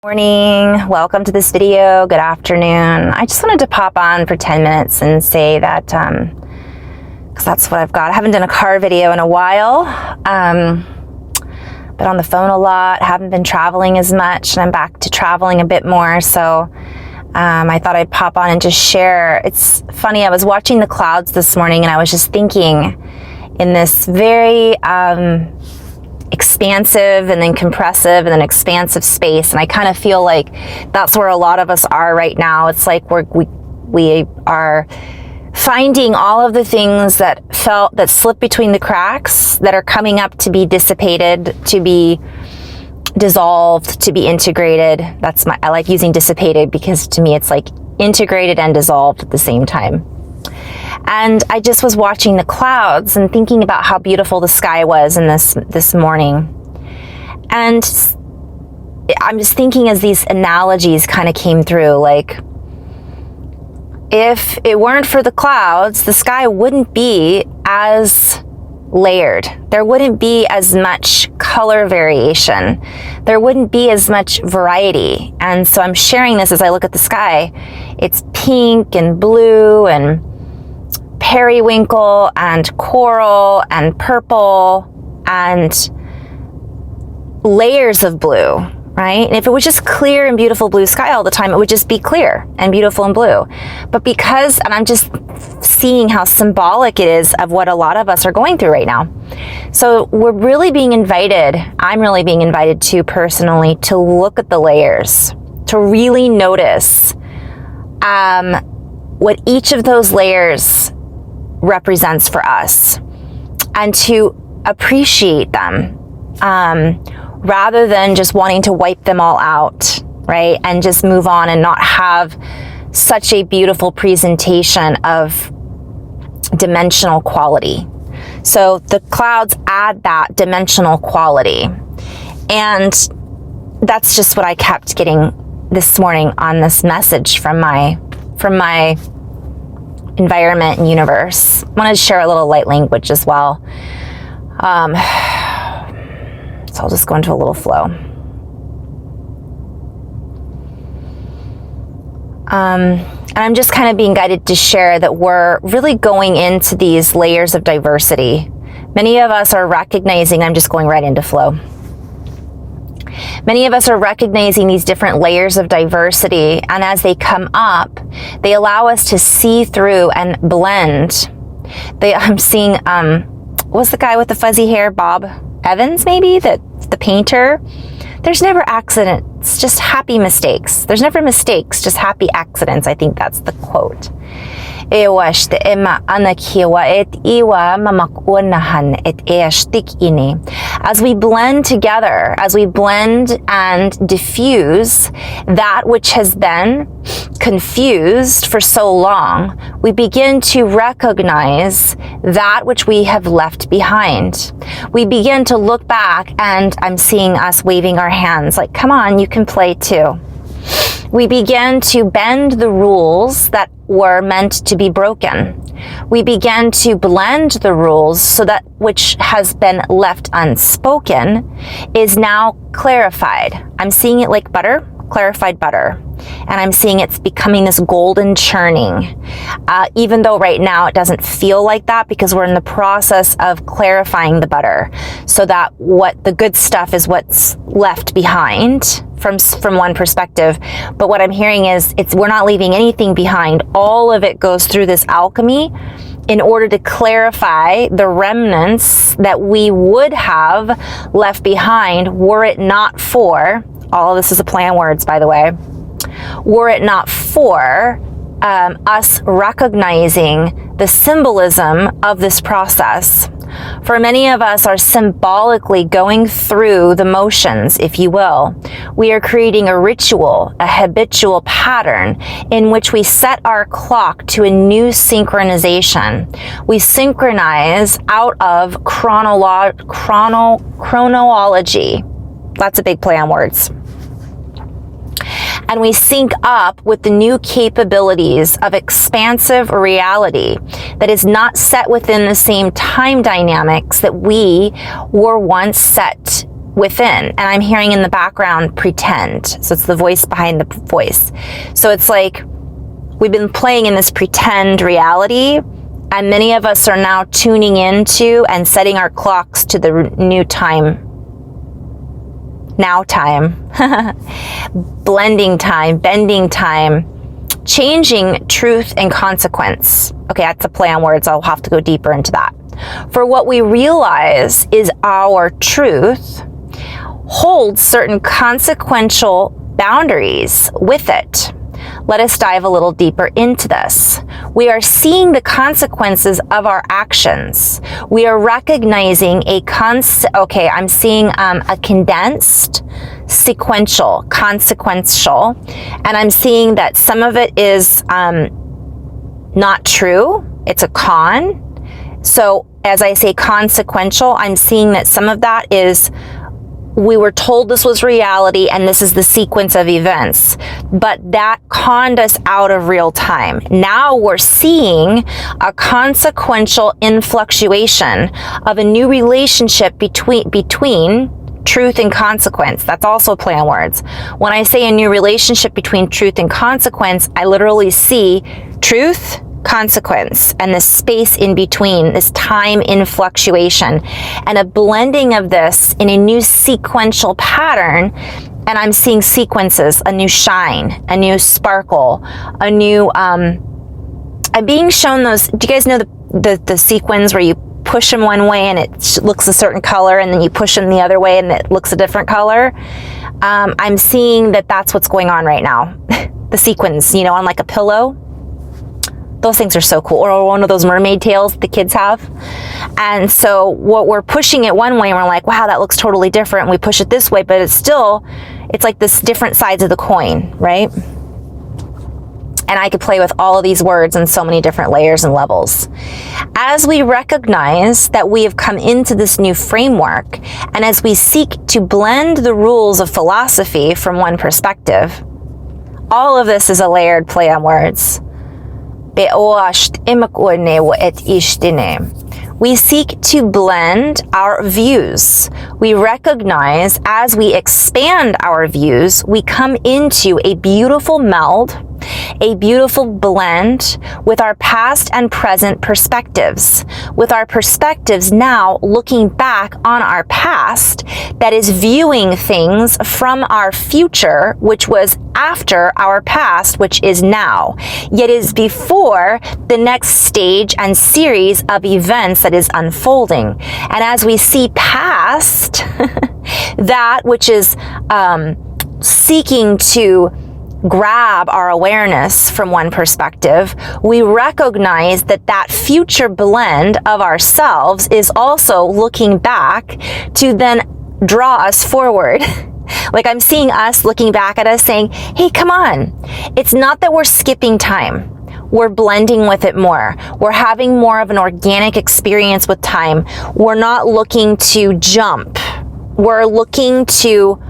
Morning, welcome to this video. Good afternoon. I just wanted to pop on for 10 minutes and say that because that's what I've got. I haven't done a car video in a while. Been on the phone a lot, haven't been traveling as much, and I'm back to traveling a bit more, so I thought I'd pop on and just share. It's funny, I was watching the clouds this morning and I was just thinking in this very expansive and then compressive and then expansive space, and I kind of feel like that's where a lot of us are right now. It's like we are finding all of the things that slipped between the cracks that are coming up to be dissipated, to be dissolved, to be integrated. I like using dissipated because to me it's like integrated and dissolved at the same time. And I just was watching the clouds and thinking about how beautiful the sky was in this morning. And I'm just thinking as these analogies kind of came through, like, if it weren't for the clouds, the sky wouldn't be as layered. There wouldn't be as much color variation. There wouldn't be as much variety. And so I'm sharing this as I look at the sky. It's pink and blue and periwinkle and coral and purple and layers of blue, right? And if it was just clear and beautiful blue sky all the time, it would just be clear and beautiful and blue. But and I'm just seeing how symbolic it is of what a lot of us are going through right now. So I'm really being invited to personally to look at the layers, to really notice what each of those layers represents for us, and to appreciate them rather than just wanting to wipe them all out, right? And just move on and not have such a beautiful presentation of dimensional quality. So the clouds add that dimensional quality. And that's just what I kept getting this morning on this message from my environment and universe. I wanted to share a little light language as well. So I'll just go into a little flow. And I'm just kind of being guided to share that we're really going into these layers of diversity. Many of us are recognizing, I'm just going right into flow. Many of us are recognizing these different layers of diversity, and as they come up, they allow us to see through and blend. I'm seeing, what's the guy with the fuzzy hair? Bob Evans, maybe? The painter? There's never accidents, just happy mistakes. There's never mistakes, just happy accidents. I think that's the quote. As we blend together, as we blend and diffuse that which has been confused for so long, we begin to recognize that which we have left behind. We begin to look back, and I'm seeing us waving our hands like, come on, you can play too. We begin to bend the rules that were meant to be broken. We begin to blend the rules so that which has been left unspoken is now clarified. I'm seeing it like butter, clarified butter. And I'm seeing it's becoming this golden churning. Even though right now it doesn't feel like that, because we're in the process of clarifying the butter so that what the good stuff is what's left behind from one perspective. But what I'm hearing is we're not leaving anything behind. All of it goes through this alchemy in order to clarify the remnants that we would have left behind were it not for, all of this is a play on words, by the way, were it not for us recognizing the symbolism of this process. For many of us are symbolically going through the motions, if you will. We are creating a ritual, a habitual pattern in which we set our clock to a new synchronization. We synchronize out of chronology. That's a big play on words. And we sync up with the new capabilities of expansive reality that is not set within the same time dynamics that we were once set within, and I'm hearing in the background pretend. So it's the voice behind the voice. So it's like we've been playing in this pretend reality, and many of us are now tuning into and setting our clocks to the new time. Now time. Blending time, bending time, changing truth and consequence. Okay, that's a play on words. I'll have to go deeper into that. For what we realize is our truth holds certain consequential boundaries with it. Let us dive a little deeper into this. We are seeing the consequences of our actions. We are recognizing I'm seeing a condensed, sequential, consequential, and I'm seeing that some of it is not true. It's a con. So as I say consequential, I'm seeing that some of that is we were told this was reality and this is the sequence of events, but that conned us out of real time. Now we're seeing a consequential influctuation of a new relationship between truth and consequence. That's also a play on words. When I say a new relationship between truth and consequence, I literally see truth, consequence, and the space in between, this time in fluctuation, and a blending of this in a new sequential pattern. And I'm seeing sequences, a new shine, a new sparkle, a new I'm being shown those. Do you guys know the sequins where you push them one way and it looks a certain color, and then you push them the other way and it looks a different color? I'm seeing that that's what's going on right now. The sequins, on like a pillow. Those things are so cool. Or one of those mermaid tails the kids have. And so what we're pushing it one way and we're like, wow, that looks totally different. And we push it this way, but it's like this different sides of the coin, right? And I could play with all of these words in so many different layers and levels. As we recognize that we have come into this new framework, and as we seek to blend the rules of philosophy from one perspective, all of this is a layered play on words. We seek to blend our views. We recognize as we expand our views, we come into a beautiful meld, a beautiful blend with our past and present perspectives. With our perspectives now looking back on our past, that is viewing things from our future, which was after our past, which is now, yet is before the next stage and series of events that is unfolding. And as we see past that which is seeking to grab our awareness from one perspective, we recognize that that future blend of ourselves is also looking back to then draw us forward. Like I'm seeing us looking back at us saying, hey, come on. It's not that we're skipping time. We're blending with it more. We're having more of an organic experience with time. We're not looking to jump. We're looking to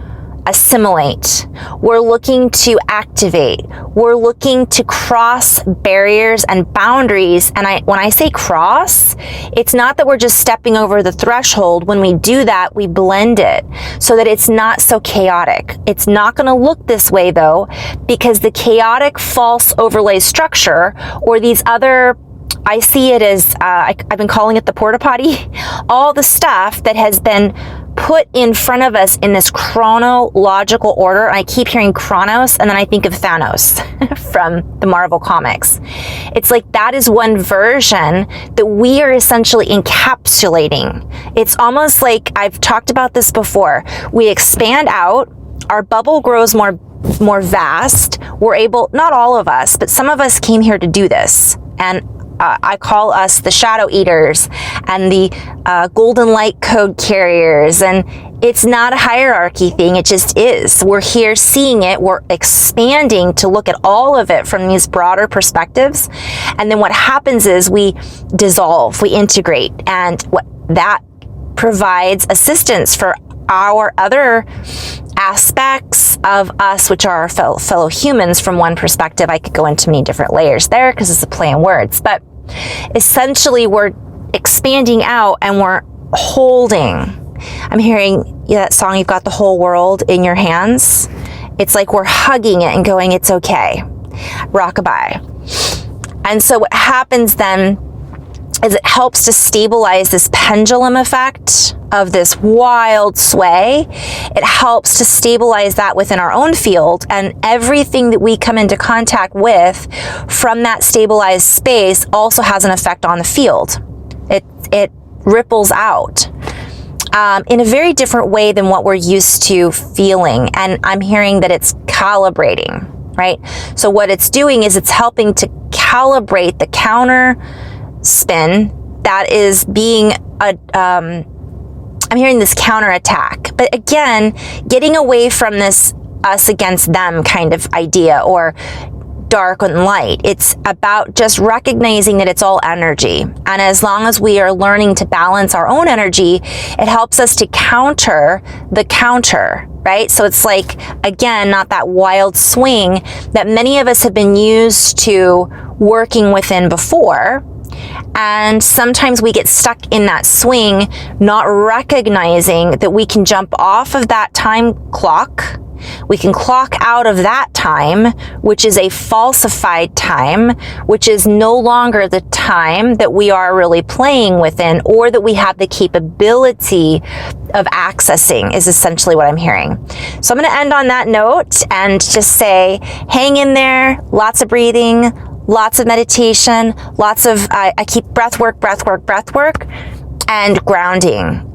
assimilate. We're looking to activate. We're looking to cross barriers and boundaries. And when I say cross, it's not that we're just stepping over the threshold. When we do that, we blend it so that it's not so chaotic. It's not going to look this way though, because the chaotic false overlay structure or these other, I see it as, I've been calling it the porta potty, all the stuff that has been put in front of us in this chronological order. And I keep hearing Chronos, and then I think of Thanos from the Marvel comics. It's like that is one version that we are essentially encapsulating. It's almost like, I've talked about this before, we expand out, our bubble grows more vast. We're able, not all of us, but some of us came here to do this. And I call us the shadow eaters and the golden light code carriers. And it's not a hierarchy thing. It just is. We're here seeing it. We're expanding to look at all of it from these broader perspectives. And then what happens is we dissolve, we integrate, and what that provides assistance for our other aspects of us, which are our fellow humans from one perspective. I could go into many different layers there because it's a play on words, but essentially we're expanding out and we're holding I'm hearing that song, You've Got the Whole World in Your Hands. It's like we're hugging it and going, it's okay. Rockabye. And so what happens then is it helps to stabilize this pendulum effect of this wild sway. It helps to stabilize that within our own field, and everything that we come into contact with from that stabilized space also has an effect on the field. It ripples out in a very different way than what we're used to feeling. And I'm hearing that it's calibrating, right? So what it's doing is it's helping to calibrate the counter spin that is being I'm hearing this counterattack. But again, getting away from this us against them kind of idea, or dark and light. It's about just recognizing that it's all energy. And as long as we are learning to balance our own energy, it helps us to counter the counter, right? So it's like, again, not that wild swing that many of us have been used to working within before. And sometimes we get stuck in that swing, not recognizing that we can jump off of that time clock. We can clock out of that time, which is a falsified time, which is no longer the time that we are really playing within, or that we have the capability of accessing, is essentially what I'm hearing. So I'm going to end on that note and just say, hang in there, lots of breathing, lots of meditation, lots of, I keep breath work, and grounding,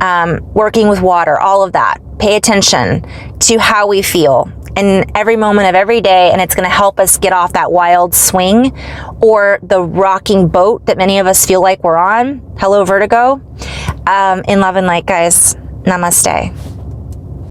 working with water, all of that. Pay attention to how we feel in every moment of every day, and it's going to help us get off that wild swing or the rocking boat that many of us feel like we're on. Hello, vertigo. In love and light, guys. Namaste.